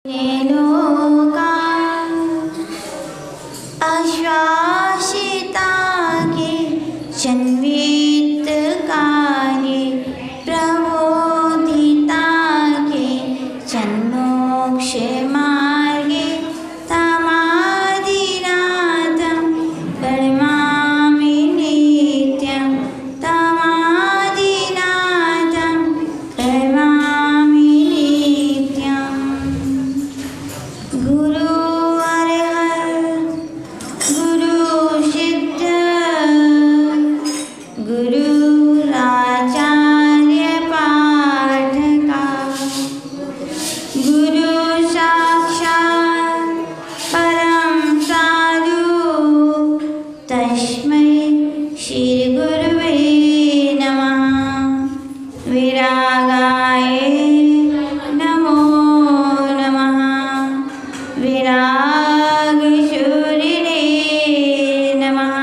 लोका आश्वासिता के जन्मवित्तकाले प्रबोधिता के जन्मोक्षमार्गे तमादिनाथं प्रणमामि नित्यं तमादिनाथं प्रणमामि नित्यं। गुरु अरहत गुरु सिद्ध गुरु आचार्य पाठका गुरु साक्षात् परम साधु तस्मै श्री गुरुवे नमः। विरागाय नमो नमः। विरागशूलिने नमः।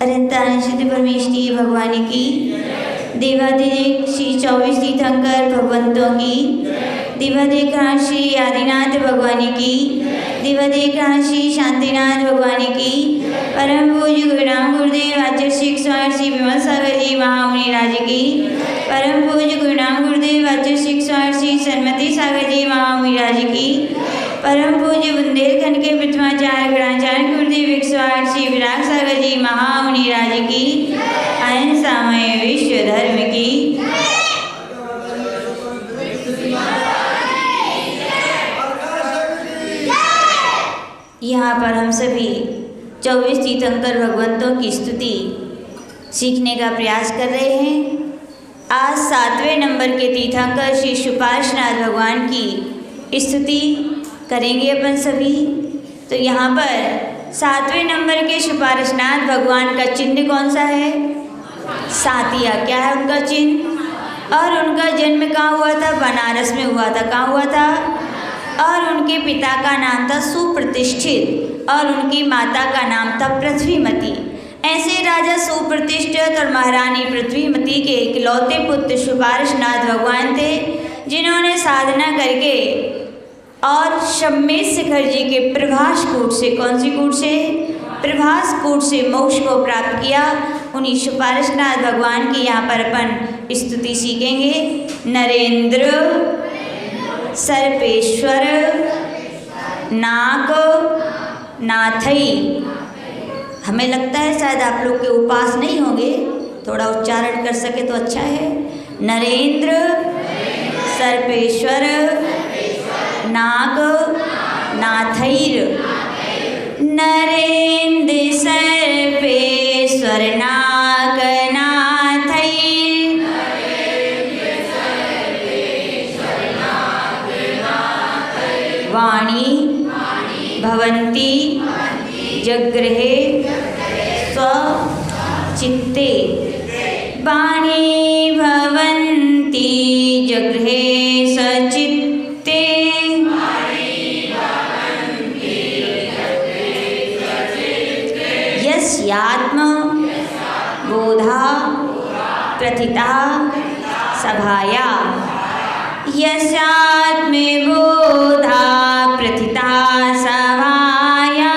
अनंतानंद परमेश्वरी भगवान की, देवाधिदेव श्री 24 तीर्थंकर भगवंतों की, देवाधिदेव श्री आदिनाथ भगवान की, देवाधिदेव श्री शांतिनाथ भगवान की, परम पूज्य गुरुराम गुरुदेव आचार्य श्री श्री विमल सागर जी महामुनि राज की, परम पूज्य गुरुराम गुरुदेव आचार्य श्री श्री सन्मति सागर जी महामुनि राज की, परम पूज्य बुंदेलखंड के प्रथमाचार्य गणाचार्य गुरुदेव श्री विराग सागर जी महामुनि राज की, अहिंसामय विश्व धर्म की। यहाँ पर हम सभी 24 तीर्थंकर भगवंतों की स्तुति सीखने का प्रयास कर रहे हैं। आज 7वें नंबर के तीर्थंकर श्री सुपार्श्वनाथ भगवान की स्तुति करेंगे अपन सभी। तो यहाँ पर 7वें नंबर के सुपार्श्वनाथ भगवान का चिन्ह कौन सा है? सातिया। क्या है उनका चिन्ह? और उनका जन्म कहाँ हुआ था? बनारस में हुआ था। कहाँ हुआ था? और उनके पिता का नाम था सुप्रतिष्ठित और उनकी माता का नाम था पृथ्वीमती। ऐसे राजा सुप्रतिष्ठित और महारानी पृथ्वीमती के इकलौते पुत्र सुपार्श्वनाथ भगवान थे, जिन्होंने साधना करके और शम्मेश शिखर जी के प्रभास कूट से, कौन सी कूट से? प्रभास कूट से मोक्ष को प्राप्त किया। उन्हीं सुपार्श्वनाथ भगवान की यहाँ पर अपन स्तुति सीखेंगे। नरेंद्र सर्पेश्वर नाग नाथई। हमें लगता है शायद आप लोग के उपास नहीं होंगे, थोड़ा उच्चारण कर सके तो अच्छा है। नरेंद्र सर्पेश्वर नाग नाथैर। नरेंद्र सर्पेश्वर नाग नाथैर। वाणी भवन्ति जगृहे स्वचित्ते। वाणी भवन्ति जगृहे स्वचित्ते। यस्यात्म बोधा प्रथिता सभाया। यस्यात्मबोधा प्रथिता सभाया।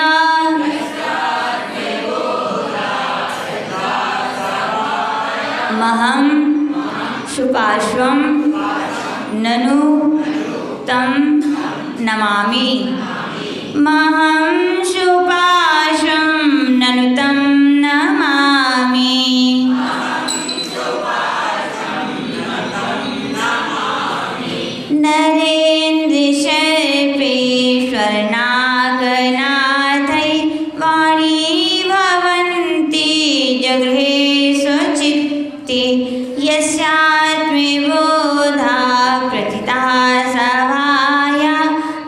महं सुपार्श्वं ननु तं नमामि। महं सुपार्श्वं ननु तं नमामि। नरेंद्र सर्पेश्वर नाग नाथै। वाणी भवन्ति जगृहे स्वचित्ते। यस्यात्मबोधा प्रथिता सभाया।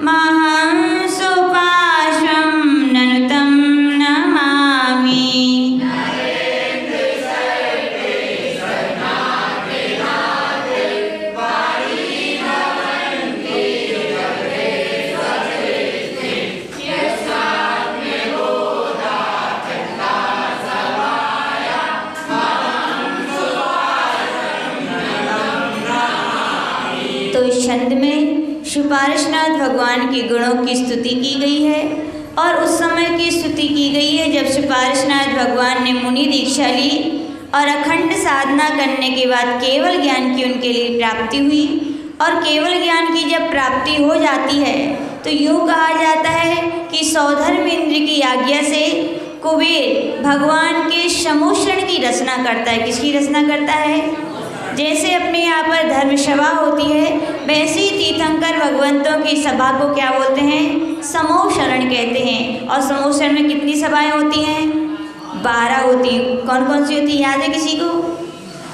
महं सुपार्श्वं ननु तं नमामि। सुपार्श्वनाथ भगवान के गुणों की स्तुति की गई है और उस समय की स्तुति की गई है जब सुपार्श्वनाथ भगवान ने मुनि दीक्षा ली और अखंड साधना करने के बाद केवल ज्ञान की उनके लिए प्राप्ति हुई। और केवल ज्ञान की जब प्राप्ति हो जाती है तो यूँ कहा जाता है कि सौधर्म इंद्र की आज्ञा से कुबेर भगवान के समोषण की रचना करता है। किसकी रचना करता है? जैसे अपने यहाँ पर धर्म सभा होती है वैसे ही तीर्थंकर भगवंतों की सभा को क्या बोलते हैं? समोशरण कहते हैं। और समोशरण में कितनी सभाएं होती हैं? 12 होती हैं। कौन कौन सी होती है, याद है किसी को?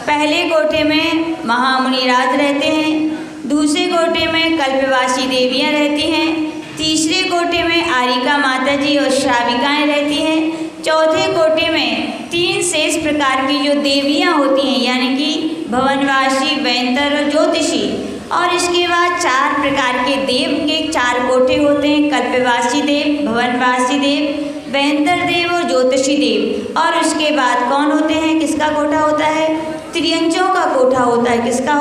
पहले कोठे में महामुनिराज रहते हैं, दूसरे कोठे में कल्पवासी देवियाँ रहती हैं, तीसरे कोठे में आरिका माता जी और श्राविकाएँ रहती हैं, चौथे कोठे में 3 शेष प्रकार की जो देवियाँ होती हैं यानी कि भवनवासी, वैंतर और ज्योतिषी। और इसके बाद 4 प्रकार के देव के 4 कोठे होते हैं, कल्पवासी देव, भवनवासी देव, वैंतर देव और ज्योतिषी देव। और उसके बाद कौन होते हैं? किसका कोठा होता है? त्रियंचों का कोठा होता है। किसका?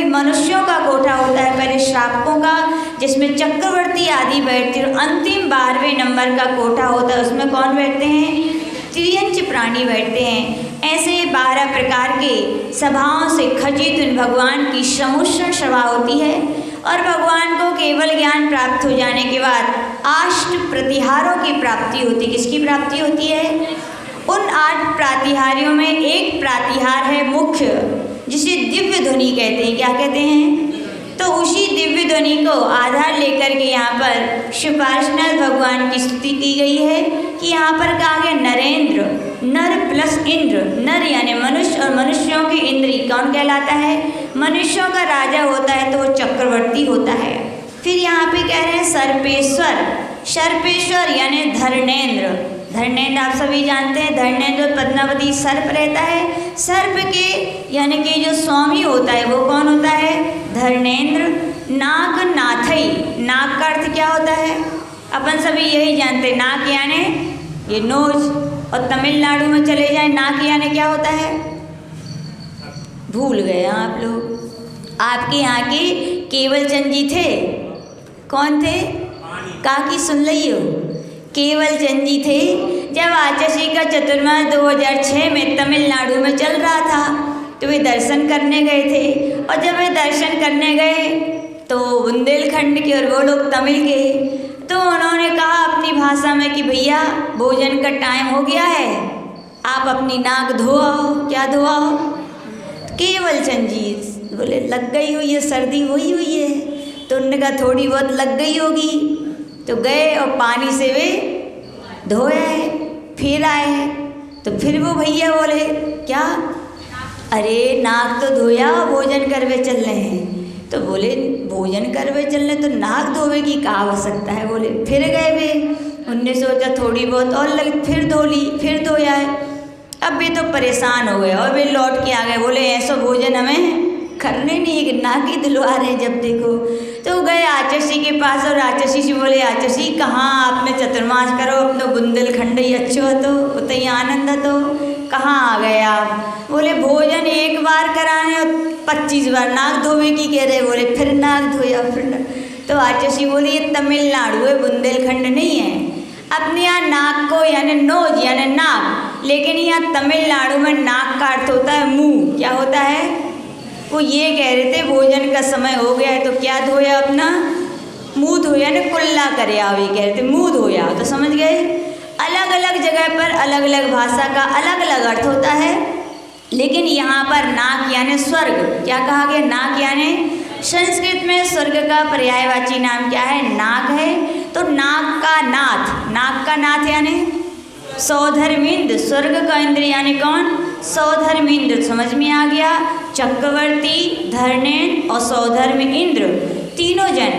मनुष्यों का कोठा होता है। पहले श्रावकों का जिसमें चक्रवर्ती आदि बैठते हैं, अंतिम 12वें नंबर का कोठा होता है उसमें कौन बैठते हैं? त्रियंच प्राणी बैठते हैं। ऐसे 12 प्रकार के सभाओं से खचित उन भगवान की समोषण सभा होती है और भगवान को केवल ज्ञान प्राप्त हो जाने के बाद 8 प्रतिहारों की प्राप्ति होती है। किसकी प्राप्ति होती है? उन 8 प्रातिहार्यों में एक प्रातिहार है मुख्य, जिसे दिव्य ध्वनि कहते हैं। क्या कहते हैं? तो उसी दिव्य ध्वनि को आधार लेकर के यहाँ पर सुपार्श्वनाथ भगवान की स्तुति की गई है कि यहाँ पर कहा गया नरेंद्र, नर प्लस इंद्र। नर यानी मनुष्य और मनुष्यों के इंद्र कौन कहलाता है? मनुष्यों का राजा होता है तो वो चक्रवर्ती होता है। फिर यहाँ पे कह रहे हैं सर्पेश्वर। सर्पेश्वर यानी धर्मेंद्र। धर्मेंद्र आप सभी जानते हैं, धर्मेंद्र पद्मावती सर्प रहता है। सर्प के यानी कि जो स्वामी होता है वो कौन होता है? धर्मेंद्र। नागनाथई, नाग का अर्थ क्या होता है? अपन सभी यही जानते हैं, नाग यानी ये नोज। और तमिलनाडु में चले जाए, नाग यानी क्या होता है? भूल गए आप लोग। आपके यहाँ के केवल चंद जी थे, कौन थे? काकी सुन लियो, केवल चंद जी थे। जब आचार्य का चतुर्मास 2006 में तमिलनाडु में चल रहा था तो वे दर्शन करने गए थे। और जब वे दर्शन करने गए तो बुंदेलखंड के और वो लोग तमिल के, तो उन्होंने कहा अपनी भाषा में कि भैया भोजन का टाइम हो गया है, आप अपनी नाक धो आओ। क्या धो आओ? केवल चंद जी बोले लग गई हुई है, सर्दी हुई हुई है। तो उन्होंने कहा थोड़ी बहुत लग गई होगी। तो गए और पानी से वे धोए, फिर आए। तो फिर वो भैया बोले क्या? अरे नाक तो धोया, भोजन करवे चल रहे हैं। तो बोले भोजन करवे चलने तो नाक धोवे की क्या आवश्यकता है? बोले फिर गए वे, उनने सोचा थोड़ी बहुत और लगी, फिर धो ली, फिर धोया है। अब वे तो परेशान हो गए और वे लौट के आ गए। बोले ऐसा भोजन हमें करने नहीं है, नाक ही धुलवा रहे जब देखो। तो गए आचार्य के पास और आचार्य से बोले आचार्य कहाँ आपने चतुर्मास करो, अपने बुंदेलखंड ही अच्छो हतो, उतई आनंद हतो, कहाँ आ गए आप? बोले भोजन एक बार कराने और 25 बार नाक धोवे की कह रहे। बोले फिर नाक धोया फिर। तो आचार्य बोले ये तमिलनाडु है, बुंदेलखंड नहीं है। अपने यहाँ नाक को यानी नोज यानी नाक, लेकिन यहाँ तमिलनाडु में नाक का अर्थ होता है मुँह। क्या होता है? वो ये कह रहे थे भोजन का समय हो गया है तो क्या धोया? अपना मुँह धोया ना, कुल्ला करे आओ, ये कह रहे थे मुँह धोया। तो समझ गए? अलग अलग जगह पर अलग अलग भाषा का अलग अलग अर्थ होता है। लेकिन यहाँ पर नाक यानी स्वर्ग। क्या कहा गया? नाक यानी संस्कृत में स्वर्ग का पर्यायवाची नाम क्या है? नाक है। तो नाक का नाथ, नाक का नाथ यानी सौधर्मेंद्र। स्वर्ग का इंद्र यानी कौन? सौधर्मेंद्र। समझ में आ गया? चक्रवर्ती, धर्मेंद्र और सौधर्म इंद्र तीनों जन।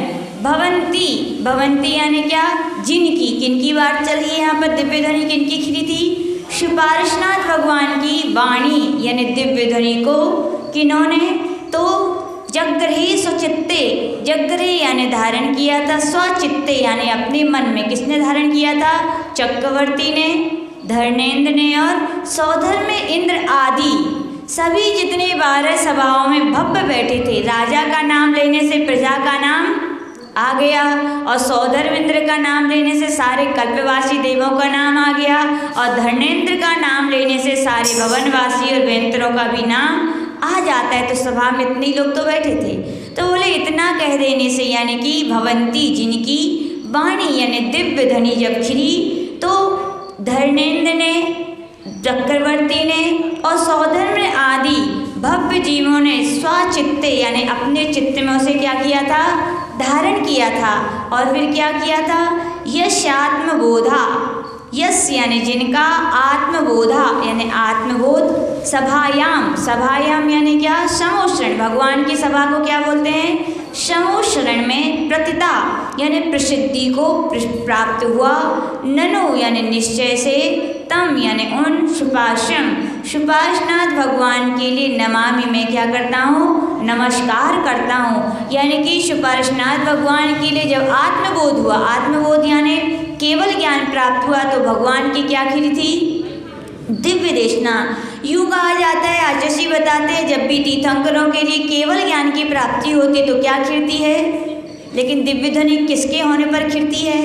भवंती, भवंती यानी क्या? जिनकी, किनकी बात चल रही है यहाँ पर? दिव्य ध्वनि किनकी खिली थी? सुपार्श्वनाथ भगवान की वाणी यानी दिव्य ध्वनि को किन्होंने? तो जगृहे स्वचित्ते, जगृहे यानी धारण किया था, स्वचित्ते यानी अपने मन में। किसने धारण किया था? चक्रवर्ती ने, धर्मेंद्र ने और सौधर्म इंद्र आदि सभी जितने 12 सभाओं में भव्य बैठे थे। राजा का नाम लेने से प्रजा का नाम आ गया, और सौधर्मेंद्र का नाम लेने से सारे कल्पवासी देवों का नाम आ गया, और धर्मेंद्र का नाम लेने से सारे भवनवासी और वेंतरों का भी नाम आ जाता है। तो सभा में इतने लोग तो बैठे थे, तो बोले इतना कह देने से, यानी कि भवंती जिनकी वाणी यानी दिव्य ध्वनि जब खिली, तो धर्मेंद्र ने, चक्रवर्ती ने और सौधर्म आदि भव्य जीवों ने स्वचित्ते यानी अपने चित्त में उसे क्या किया था, धारण किया था। और फिर क्या किया था, यशात्मबोधा, यश यानी जिनका, आत्मबोधा यानी आत्मबोध, सभायाम, सभायाम यानी क्या, समोषण, भगवान की सभा को क्या बोलते हैं, समोषण में प्रतिता यानी प्रसिद्धि को प्राप्त हुआ, ननु यानी निश्चय से, तम यानी उन, सुपार्श्वम, सुपार्श्वनाथ भगवान के लिए नमामि मैं क्या करता हूँ, नमस्कार करता हूँ। यानी कि सुपार्श्वनाथ भगवान के लिए जब आत्मबोध हुआ, आत्मबोध यानी केवल ज्ञान प्राप्त हुआ, तो भगवान की क्या खिली थी, दिव्य देशना। यूँ कहा जाता है, आचार्य बताते हैं, जब भी तीर्थंकरों के लिए केवल ज्ञान की प्राप्ति होती तो क्या खिलती है, लेकिन दिव्य ध्वनि किसके होने पर खिलती है,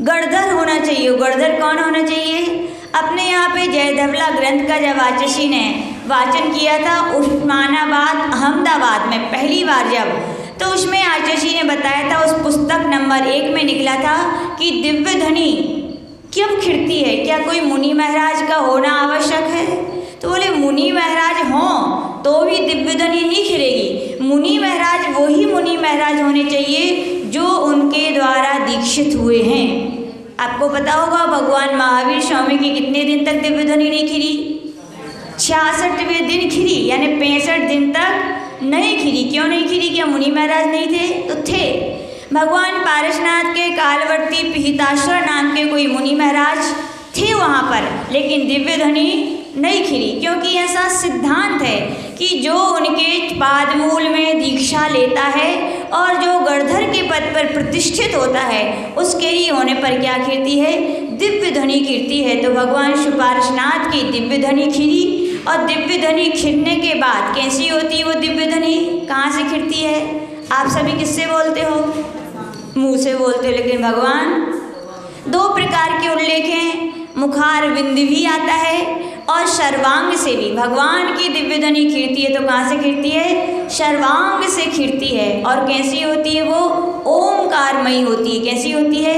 गणधर होना चाहिए। गणधर कौन होना चाहिए, अपने यहाँ पे जयधवला ग्रंथ का जब आचार्य ने वाचन किया था उस्मानाबाद अहमदाबाद में पहली बार जब, तो उसमें आचार्य ने बताया था, उस पुस्तक नंबर 1 में निकला था कि दिव्य ध्वनि क्यों खिड़ती है, क्या कोई मुनि महाराज का होना आवश्यक है। तो बोले मुनि महाराज हों तो भी दिव्य ध्वनि नहीं खिलेगी, मुनि महाराज वही मुनि महाराज होने चाहिए जो उनके द्वारा दीक्षित हुए हैं। आपको पता होगा भगवान महावीर स्वामी की कितने दिन तक दिव्य ध्वनि नहीं खिली, 66वें दिन खिली, यानी 65 दिन तक नहीं खिली। क्यों नहीं खिली, क्या मुनि महाराज नहीं थे, तो थे। भगवान पारसनाथ के कालवर्ती पिहिताश्वर नाम के कोई मुनि महाराज थे वहाँ पर, लेकिन दिव्य ध्वनि नहीं खिली, क्योंकि ऐसा सिद्धांत है कि जो उनके पादमूल में दीक्षा लेता है और जो गणधर के पद पर प्रतिष्ठित होता है उसके ही होने पर क्या खिलती है, दिव्य ध्वनि खिलती है। तो भगवान पारसनाथ की दिव्य ध्वनि खिली, और दिव्य ध्वनि खिलने के बाद कैसी होती है वो दिव्य ध्वनि, कहाँ से खिलती है, आप सभी किससे बोलते हो, मुँह से बोलते हो, लेकिन भगवान 2 प्रकार के उल्लेख हैं, मुखार बिंद भी आता है और सर्वांग से भी। भगवान की दिव्य ध्वनि खिलती है तो कहाँ से खिलती है, सर्वांग से खिलती है। और कैसी होती है वो, ओमकारमयी होती है। कैसी होती है,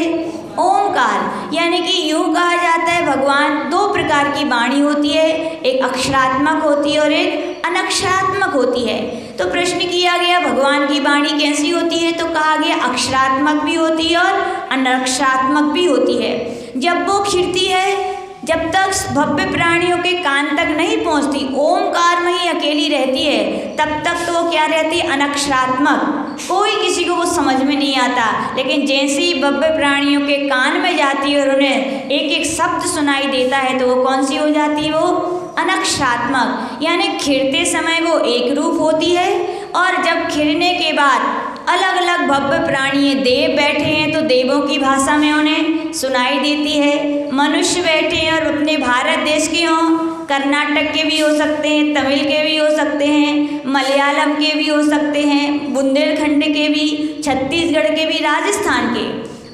ओमकार, यानी कि यूँ कहा जाता है भगवान 2 प्रकार की वाणी होती है, एक अक्षरात्मक होती है और एक अनक्षरात्मक होती है। तो प्रश्न किया गया भगवान की वाणी कैसी होती है, तो कहा गया अक्षरात्मक भी होती है और अनक्षरात्मक भी होती है। जब वो खिलती है, जब तक भव्य प्राणियों के कान तक नहीं पहुंचती, ओमकार में ही अकेली रहती है, तब तक तो वो क्या रहती है, अनक्षरात्मक, कोई किसी को वो समझ में नहीं आता। लेकिन जैसे ही भव्य प्राणियों के कान में जाती है और उन्हें एक एक शब्द सुनाई देता है तो वो कौन सी हो जाती है, वो अनक्षरात्मक, यानी खिलते समय वो एक रूप होती है, और जब खिलने के बाद अलग अलग भव्य प्राणी, देव बैठे हैं तो देवों की भाषा में उन्हें सुनाई देती है, मनुष्य बैठे हैं और अपने भारत देश के हों, कर्नाटक के भी हो सकते हैं, तमिल के भी हो सकते हैं, मलयालम के भी हो सकते हैं, बुंदेलखंड के भी, छत्तीसगढ़ के भी, राजस्थान के,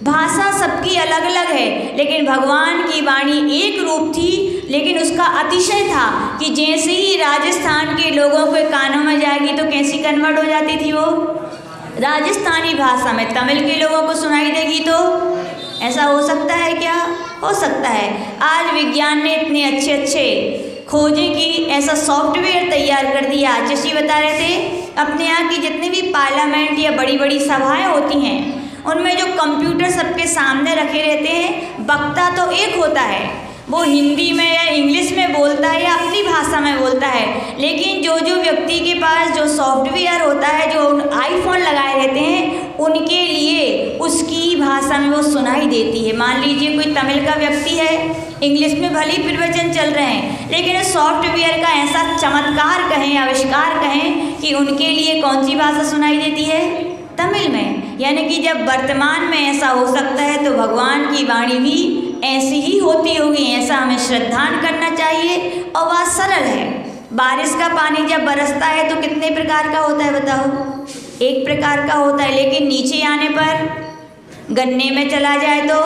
भाषा सबकी अलग अलग है, लेकिन भगवान की वाणी एक रूप थी। लेकिन उसका अतिशय था कि जैसे ही राजस्थान के लोगों के कानों में जाएगी तो कैसी कन्वर्ट हो जाती थी वो, राजस्थानी भाषा में तमिल के लोगों को सुनाई देगी। तो ऐसा हो सकता है क्या, हो सकता है। आज विज्ञान ने इतने अच्छे अच्छे खोजें की, ऐसा सॉफ्टवेयर तैयार कर दिया। आचार्य बता रहे थे अपने यहाँ की जितनी भी पार्लियामेंट या बड़ी बड़ी सभाएं होती हैं उनमें जो कंप्यूटर सबके सामने रखे रहते हैं, वक्ता तो एक होता है, वो हिंदी में या इंग्लिश में बोलता है या अपनी भाषा में बोलता है, लेकिन जो जो व्यक्ति के पास जो सॉफ्टवेयर होता है, जो आईफोन लगाए रहते हैं, उनके लिए उसकी भाषा में वो सुनाई देती है। मान लीजिए कोई तमिल का व्यक्ति है, इंग्लिश में भले ही प्रवचन चल रहे हैं, लेकिन सॉफ्टवेयर का ऐसा चमत्कार कहें, आविष्कार कहें कि उनके लिए कौन सी भाषा सुनाई देती है, तमिल में। यानी कि जब वर्तमान में ऐसा हो सकता है तो भगवान की वाणी भी ऐसी ही होती होगी, ऐसा हमें श्रद्धान करना चाहिए। और बात सरल है, बारिश का पानी जब बरसता है तो कितने प्रकार का होता है बताओ, एक प्रकार का होता है, लेकिन नीचे आने पर गन्ने में चला जाए तो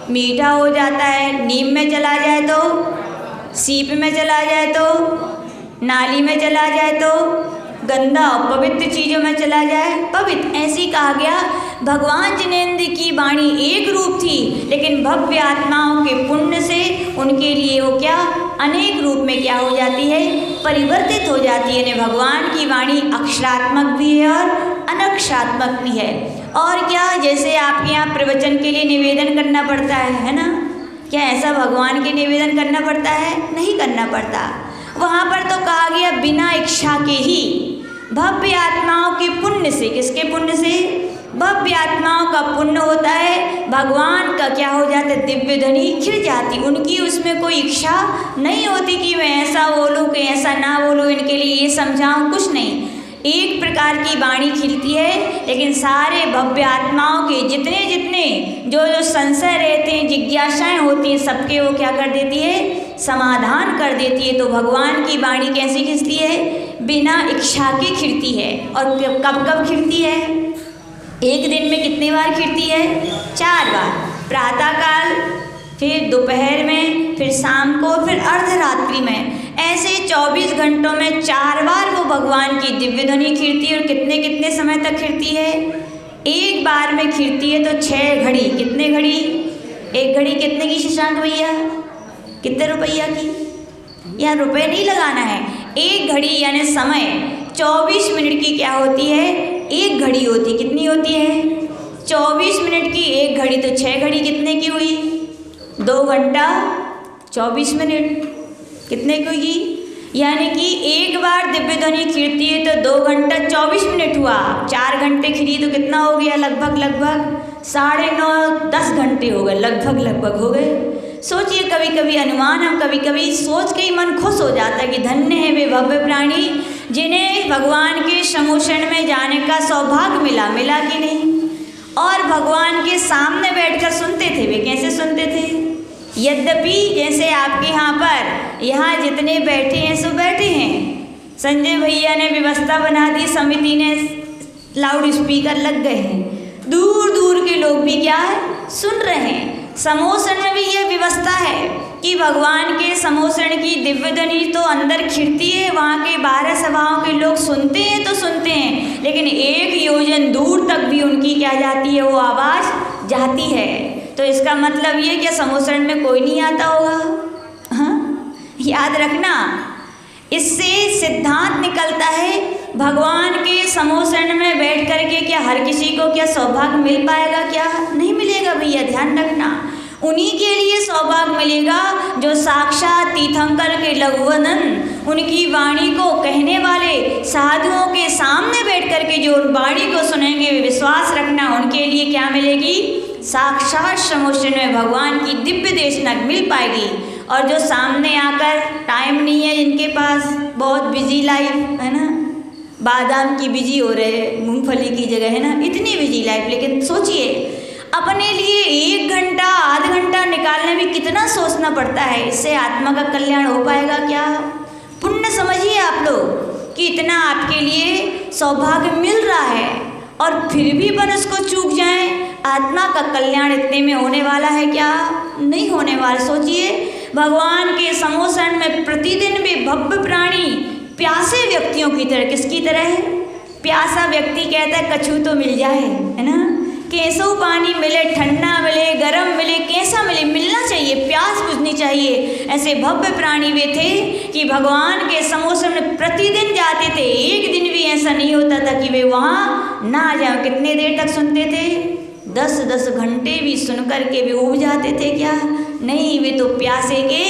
मीठा हो जाता है, नीम में चला जाए तो, सीप में चला जाए तो, नाली में चला जाए तो, गंदा पवित्र चीज़ों में चला जाए पवित्र। ऐसी कहा गया भगवान जिनेंद्र की वाणी एक रूप थी, लेकिन भव्य आत्माओं के पुण्य से उनके लिए वो क्या अनेक रूप में क्या हो जाती है, परिवर्तित हो जाती है। भगवान की वाणी अक्षरात्मक भी है और अनक्षरात्मक भी है। और क्या, जैसे आपके यहाँ प्रवचन के लिए निवेदन करना पड़ता है ना, क्या ऐसा भगवान के निवेदन करना पड़ता है? नहीं करना पड़ता। वहाँ पर तो कहा गया बिना इच्छा के ही भव्य आत्माओं के पुण्य से, किसके पुण्य से? भव्य आत्माओं का पुण्य होता है, भगवान का क्या हो जाता है, दिव्य ध्वनि खिल जाती। उनकी उसमें कोई इच्छा नहीं होती कि मैं ऐसा बोलूँ कि ऐसा ना बोलूँ, इनके लिए ये समझाऊँ, कुछ नहीं। एक प्रकार की वाणी खिलती है, लेकिन सारे भव्य आत्माओं के जितने जितने जो संशय रहते हैं, जिज्ञासाएं होती हैं, सबके वो क्या कर देती है, समाधान कर देती है। तो भगवान की वाणी कैसी खिलती है? बिना इच्छा के खिलती है। और कब कब खिलती है? एक दिन में कितनी बार खिलती है? 4 बार। प्रातःकाल, फिर दोपहर में, फिर शाम को, फिर अर्धरात्रि में। ऐसे 24 घंटों में 4 बार वो भगवान की दिव्य ध्वनि खिलती है। और कितने कितने समय तक खिलती है? एक बार में खिलती है तो 6 घड़ी। कितने घड़ी? एक घड़ी कितने की शशांक भैया? कितने रुपया की? यहाँ रुपए नहीं लगाना है। एक घड़ी यानी समय 24 मिनट की क्या होती है? एक घड़ी होती। कितनी होती है? 24 मिनट की एक घड़ी। तो 6 घड़ी कितने की हुई? 2 घंटा 24 मिनट। कितने की हुई? यानी कि एक बार दिव्य ध्वनि खिलती है तो 2 घंटा 24 मिनट हुआ। 4 घंटे खिली तो कितना हो गया? लगभग 9.5 10 घंटे हो गए, लगभग हो गए। सोचिए, कभी कभी अनुमान, हम कभी कभी सोच के ही मन खुश हो जाता है कि धन्य है वे भव्य प्राणी जिन्हें भगवान के समोषण में जाने का सौभाग्य मिला कि नहीं। और भगवान के सामने बैठकर सुनते थे। वे कैसे सुनते थे? यद्यपि जैसे आपके यहाँ जितने बैठे हैं सो बैठे हैं, संजय भैया ने व्यवस्था बना दी, समिति ने लाउड स्पीकर लग गए हैं, दूर दूर के लोग भी क्या है, सुन रहे हैं। समोषण में भी यह व्यवस्था है कि भगवान के समोषण की दिव्य ध्वनि तो अंदर खिलती है, वहाँ के 12 सभाओं के लोग सुनते हैं तो सुनते हैं, लेकिन 1 योजन दूर तक भी उनकी क्या जाती है, वो आवाज़ जाती है। तो इसका मतलब ये कि समोषण में कोई नहीं आता होगा। हाँ, याद रखना, इससे सिद्धांत निकलता है भगवान के समोषण में बैठ करके क्या हर किसी को क्या सौभाग्य मिल पाएगा? क्या नहीं मिलेगा भैया, ध्यान रखना। उन्हीं के लिए सौभाग्य मिलेगा जो साक्षात तीर्थंकर के लघुवदन उनकी वाणी को कहने वाले साधुओं के सामने बैठ करके जो वाणी को सुनेंगे, विश्वास रखना उनके लिए क्या मिलेगी? साक्षात समोषण में भगवान की दिव्य देशना मिल पाएगी। और जो सामने आकर टाइम नहीं है, इनके पास बहुत बिजी लाइफ है ना, बादाम की बिजी हो रहे, मूंगफली की जगह है ना, इतनी बिजी लाइफ। लेकिन सोचिए, अपने लिए 1 घंटा आध घंटा निकालने में कितना सोचना पड़ता है। इससे आत्मा का कल्याण हो पाएगा क्या? पुण्य समझिए आप लोग कि इतना आपके लिए सौभाग्य मिल रहा है और फिर भी बन उसको चूक जाएं। आत्मा का कल्याण इतने में होने वाला है क्या? नहीं होने वाला। सोचिए, भगवान के समोषण में प्रतिदिन भी भव्य प्राणी प्यासे व्यक्तियों की तरह, किसकी तरह है? प्यासा व्यक्ति कहता है कछु तो मिल जाए, है ना, कैसो पानी मिले, ठंडा मिले, गर्म मिले, कैसा मिले, मिलना चाहिए, प्यास बुझनी चाहिए। ऐसे भव्य प्राणी वे थे कि भगवान के समोषण में प्रतिदिन जाते थे। एक दिन भी ऐसा नहीं होता था कि वे वहाँ ना जाओ। कितने देर तक सुनते थे? 10-10 घंटे भी सुन करके वे उब जाते थे क्या? नहीं, वे तो प्यासे के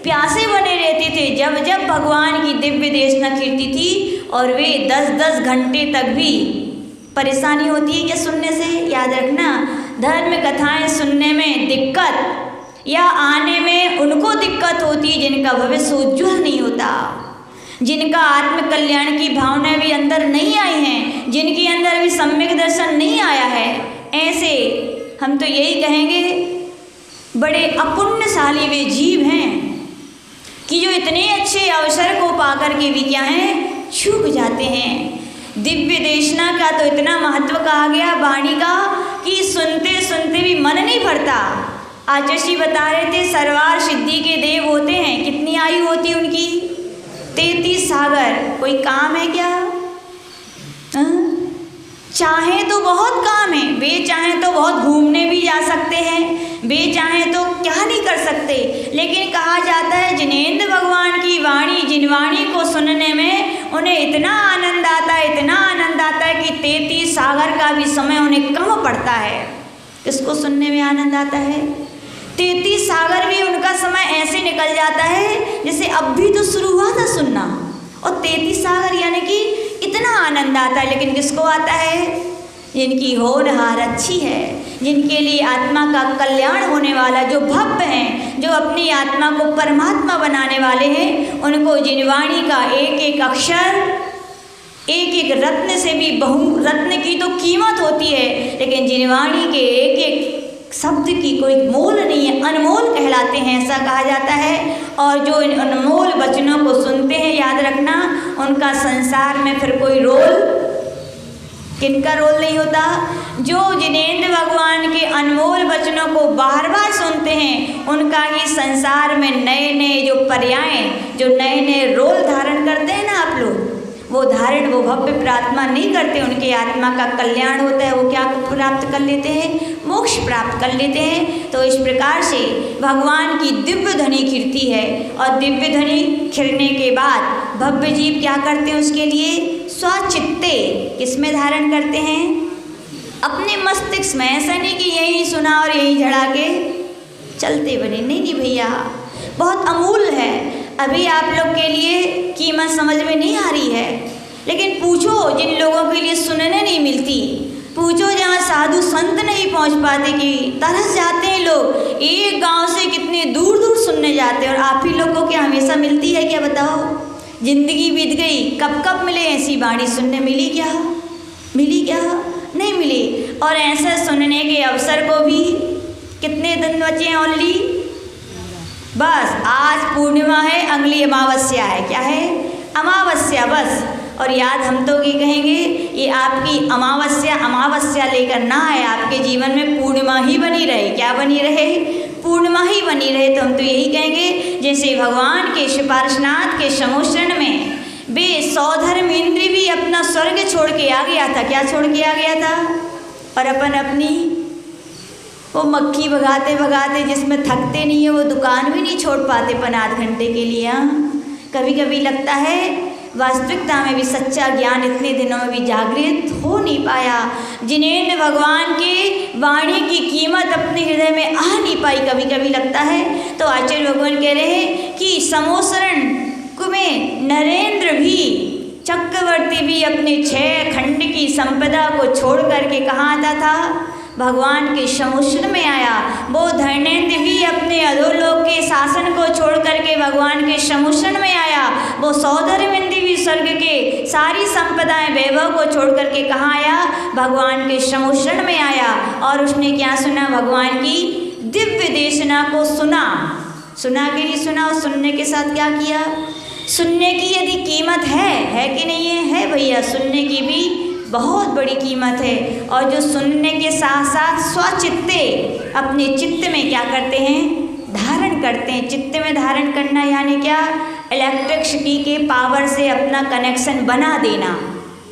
प्यासे बने रहते थे। जब जब भगवान की दिव्य देशना खिलती थी और वे 10-10 घंटे तक भी परेशानी होती है क्या सुनने से? याद रखना, धर्म कथाएं सुनने में दिक्कत या आने में उनको दिक्कत होती है जिनका भविष्य उज्ज्वल नहीं होता, जिनका आत्म कल्याण की भावना भी अंदर नहीं आई हैं, जिनके अंदर भी सम्यक दर्शन नहीं आया है। ऐसे हम तो यही कहेंगे बड़े अपुण्यशाली वे जीव हैं कि जो इतने अच्छे अवसर को पाकर के भी क्या हैं, चूक जाते हैं। दिव्य देशना का तो इतना महत्व कहा गया वाणी का कि सुनते सुनते भी मन नहीं भरता। आचार्य जी बता रहे थे सर्वार सिद्धि के देव होते हैं, कितनी आयु होती है उनकी? 33 सागर। कोई काम है क्या? चाहे तो बहुत काम है, वे चाहें तो बहुत घूमने भी जा सकते हैं, वे चाहें तो क्या नहीं कर सकते। लेकिन कहा जाता है जिनेंद्र भगवान की वाणी, जिन वाणी को सुनने में उन्हें इतना आनंद आता है, इतना आनंद आता है कि 33 सागर का भी समय उन्हें कम पड़ता है। किसको सुनने में आनंद आता है? 33 सागर भी उनका समय ऐसे निकल जाता है जैसे अब भी तो शुरू हुआ था सुनना, और 33 सागर यानी कि इतना आनंद आता है। लेकिन किसको आता है? जिनकी होनहार अच्छी है, जिनके लिए आत्मा का कल्याण होने वाला, जो भव्य हैं, जो अपनी आत्मा को परमात्मा बनाने वाले हैं, उनको जिन वाणी का एक एक अक्षर, एक एक रत्न से भी बहु रत्न की तो कीमत होती है, लेकिन जिन वाणी के एक एक शब्द की कोई मोल नहीं है, अनमोल कहलाते हैं, ऐसा कहा जाता है। और जो इन अनमोल वचनों को सुनते हैं, याद रखना, उनका संसार में फिर कोई रोल, किनका रोल नहीं होता? जो जिनेंद्र भगवान के अनमोल वचनों को बार बार सुनते हैं, उनका ही संसार में नए नए जो पर्याय, जो नए नए रोल धारण करते हैं ना आप लोग, वो धारण, वो भव्य प्रार्थना नहीं करते, उनकी आत्मा का कल्याण होता है। वो क्या प्राप्त कर लेते हैं? मोक्ष प्राप्त कर लेते हैं। तो इस प्रकार से भगवान की दिव्य ध्वनि खिरती है, और दिव्य ध्वनि खिरने के बाद भव्य जीव क्या करते हैं? उसके लिए स्वचित्ते किसमें धारण करते हैं? अपने मस्तिष्क में। ऐसा नहीं कि यही सुना और यही झड़ा के चलते बने, नहीं नहीं भैया, बहुत अमूल्य है। अभी आप लोग के लिए कीमत समझ में नहीं आ रही है, लेकिन पूछो जिन लोगों के लिए सुनने नहीं मिलती, पूछो जहाँ साधु संत नहीं पहुँच पाते, कि तरस जाते हैं लोग, एक गांव से कितने दूर दूर सुनने जाते हैं, और आप ही लोगों को क्या हमेशा मिलती है क्या? बताओ, जिंदगी बीत गई, कब कब मिले ऐसी वाणी सुनने? मिली क्या? मिली क्या? नहीं मिली। और ऐसे सुनने के अवसर को भी कितने दिन बचे हैं? ओनली बस आज पूर्णिमा है, अगली अमावस्या है। क्या है? अमावस्या, बस। और याद हम तो ये कहेंगे, ये आपकी अमावस्या अमावस्या लेकर ना आए, आपके जीवन में पूर्णिमा ही बनी रहे। क्या बनी रहे? पूर्णिमा ही बनी रहे। तो हम तो यही कहेंगे, जैसे भगवान के पार्श्वनाथ के समोषण में वे सौधर्म इंद्र भी अपना स्वर्ग छोड़ के आ गया था। क्या छोड़ के आ गया था? और अपन अपनी वो मक्खी भगाते भगाते, जिसमें थकते नहीं है, वो दुकान भी नहीं छोड़ पाते अपन आध घंटे के लिए। कभी कभी लगता है वास्तविकता में भी सच्चा ज्ञान इतने दिनों में भी जागृत हो नहीं पाया। जिन्हें भगवान के वाणी की कीमत अपने हृदय में आ नहीं पाई, कभी कभी लगता है। तो आचार्य भगवान कह रहे हैं कि समोसरण में नरेंद्र भी, चक्रवर्ती भी अपने 6 खंड की संपदा को छोड़ करके कहाँ आता था? भगवान के समोषण में आया। वो धर्मेंद्र भी अपने अधोलोक के शासन को छोड़ करके भगवान के समोषण में आया। वो सौधर्मेंद्र भी स्वर्ग के सारी संपदाएं वैभव को छोड़ करके कहाँ आया? भगवान के समोषण में आया। और उसने क्या सुना? भगवान की दिव्य देशना को सुना। सुना कि नहीं सुना? और सुनने के साथ क्या किया? सुनने की यदि कीमत है कि नहीं है? है भैया, सुनने की भी बहुत बड़ी कीमत है। और जो सुनने के साथ साथ स्वचित्ते, अपने चित्त में क्या करते हैं? धारण करते हैं। चित्त में धारण करना यानी क्या? इलेक्ट्रिसिटी के पावर से अपना कनेक्शन बना देना।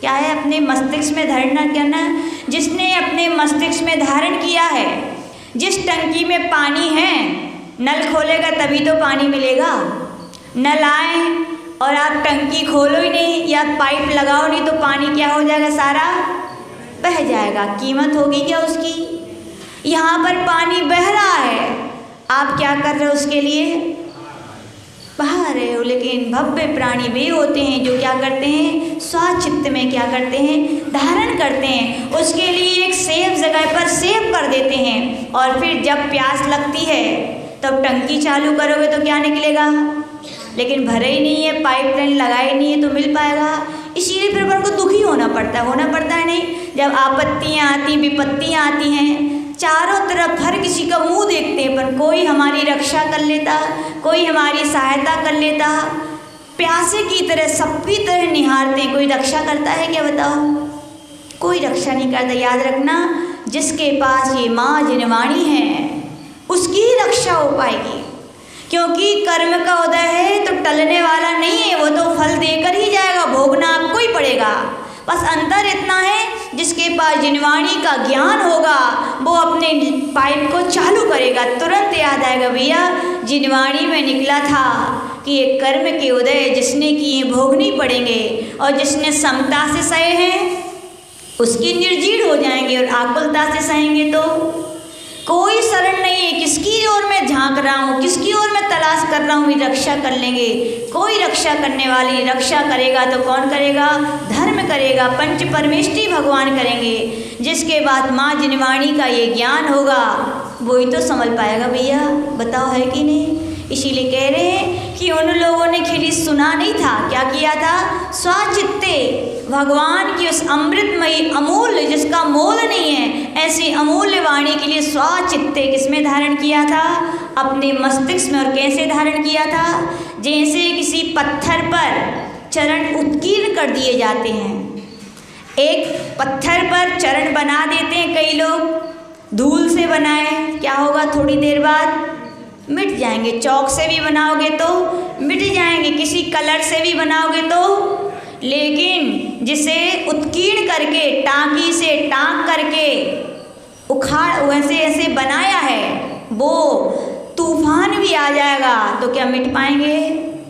क्या है? अपने मस्तिष्क में धारण करना। जिसने अपने मस्तिष्क में धारण किया है, जिस टंकी में पानी है, नल खोलेगा तभी तो पानी मिलेगा। नल आए और आप टंकी खोलो ही नहीं या पाइप लगाओ नहीं तो पानी क्या हो जाएगा? सारा बह जाएगा। कीमत होगी क्या उसकी? यहाँ पर पानी बह रहा है, आप क्या कर रहे हो? उसके लिए बहा रहे हो। लेकिन भव्य प्राणी वे होते हैं जो क्या करते हैं? स्वचित्त में क्या करते हैं? धारण करते हैं। उसके लिए एक सेफ जगह पर सेव कर देते हैं। और फिर जब प्यास लगती है तब टंकी चालू करोगे तो क्या निकलेगा? लेकिन भरे ही नहीं है, पाइपलाइन लगाई नहीं है तो मिल पाएगा? इसीलिए फिर अपन को दुखी होना पड़ता है नहीं? जब आपत्तियाँ आती, विपत्तियाँ आती हैं, चारों तरफ हर किसी का मुंह देखते हैं, पर कोई हमारी रक्षा कर लेता, कोई हमारी सहायता कर लेता, प्यासे की तरह सबकी तरह निहारते हैं। कोई रक्षा करता है क्या बताओ? कोई रक्षा नहीं करता। याद रखना, जिसके पास ये माँ जिनवाणी है उसकी ही रक्षा हो पाएगी, क्योंकि कर्म का उदय है तो टलने वाला नहीं है, वो तो फल देकर ही जाएगा, भोगना आपको ही पड़ेगा। बस अंतर इतना है, जिसके पास जिनवाणी का ज्ञान होगा वो अपने पाइप को चालू करेगा, तुरंत याद आएगा भैया जिनवाणी में निकला था कि ये कर्म के उदय जिसने किए भोगनी पड़ेंगे, और जिसने समता से सहे हैं उसकी निर्जीर्ण हो जाएंगे, और आकुलता से सहेंगे तो कोई शरण नहीं है। किसकी ओर मैं झांक रहा हूँ, किसकी ओर मैं तलाश कर रहा हूँ, मेरी रक्षा कर लेंगे। कोई रक्षा करने वाली, रक्षा करेगा तो कौन करेगा? धर्म करेगा, पंच परमेष्टि भगवान करेंगे। जिसके बाद माँ जिनवाणी का ये ज्ञान होगा वही तो संभल पाएगा भैया, बताओ है कि नहीं? इसीलिए कह रहे हैं कि उन लोगों ने खाली सुना नहीं था, क्या किया था? स्वाचित्ते भगवान की उस अमृतमयी अमूल्य, जिसका मोल नहीं है, ऐसी अमूल्य वाणी के लिए स्वाचित्ते किसमें धारण किया था? अपने मस्तिष्क में। और कैसे धारण किया था? जैसे किसी पत्थर पर चरण उत्कीर्ण कर दिए जाते हैं। एक पत्थर पर चरण बना देते हैं कई लोग, धूल से बनाए, क्या होगा? थोड़ी देर बाद मिट जाएंगे। चौक से भी बनाओगे तो मिट जाएंगे, किसी कलर से भी बनाओगे तो। लेकिन जिसे उत्कीर्ण करके, टाँकी से टाँक करके उखाड़ वैसे ऐसे बनाया है, वो तूफान भी आ जाएगा तो क्या मिट पाएंगे?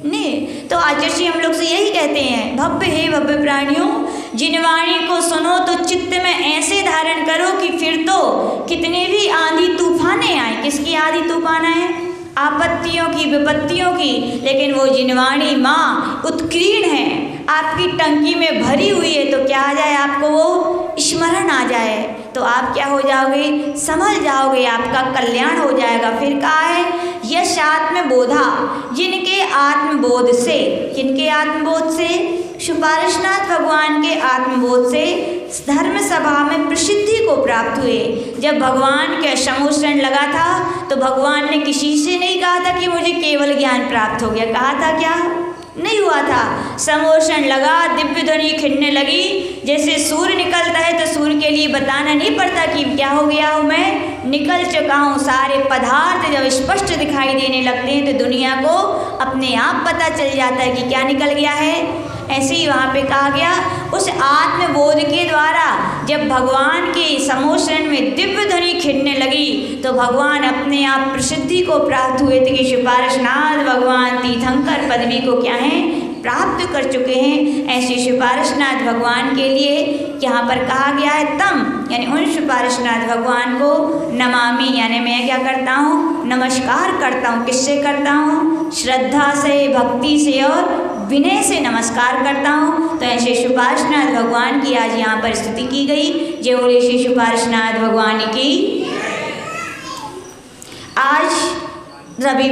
नहीं। तो आचार्य जी हम लोग से यही कहते हैं, भव्य हे भव्य प्राणियों, जिनवाणी को सुनो तो चित्त में ऐसे धारण करो कि फिर तो कितने भी आंधी तूफानें आए। किसकी आंधी तूफान आए? आपत्तियों की, विपत्तियों की, लेकिन वो जिनवाणी माँ उत्कीर्ण है, आपकी टंकी में भरी हुई है, तो क्या आ जाए आपको? वो स्मरण आ जाए तो आप क्या हो जाओगे? संभल जाओगे, आपका कल्याण हो जाएगा। फिर कहा है यश आत्मबोधा, जिनके आत्मबोध से, किनके आत्मबोध से? सुपार्श्वनाथ भगवान के आत्मबोध से धर्म सभा में प्रसिद्धि को प्राप्त हुए। जब भगवान के समोषण लगा था तो भगवान ने किसी से नहीं कहा था कि मुझे केवल ज्ञान प्राप्त हो गया, कहा था क्या? नहीं हुआ था। समोषण लगा, दिव्य ध्वनि खिलने लगी, जैसे सूर्य निकलता है तो सूर्य के लिए बताना नहीं पड़ता कि क्या हो गया हूँ, मैं निकल चुका हूँ। सारे पदार्थ जब स्पष्ट दिखाई देने लगते हैं तो दुनिया को अपने आप पता चल जाता है कि क्या निकल गया है। ऐसे ही वहाँ पे कहा गया, उस आत्मबोध के द्वारा जब भगवान के समोषण में दिव्य ध्वनि खिलने लगी तो भगवान अपने आप प्रसिद्धि को प्राप्त हुए थे कि पारसनाथ भगवान तीर्थंकर पदवी को क्या है? प्राप्त कर चुके हैं। ऐसे पारसनाथ भगवान के लिए यहाँ पर कहा गया है तम, यानी उन पारसनाथ भगवान को नमामि, यानी मैं क्या करता हूँ? नमस्कार करता हूँ। किससे करता हूँ? श्रद्धा से, भक्ति से और विनय से नमस्कार करता हूँ। तो ऐसे पारसनाथ भगवान की आज यहाँ पर स्तुति की गई। जय बोले श्री पारसनाथ भगवान की। आज रवि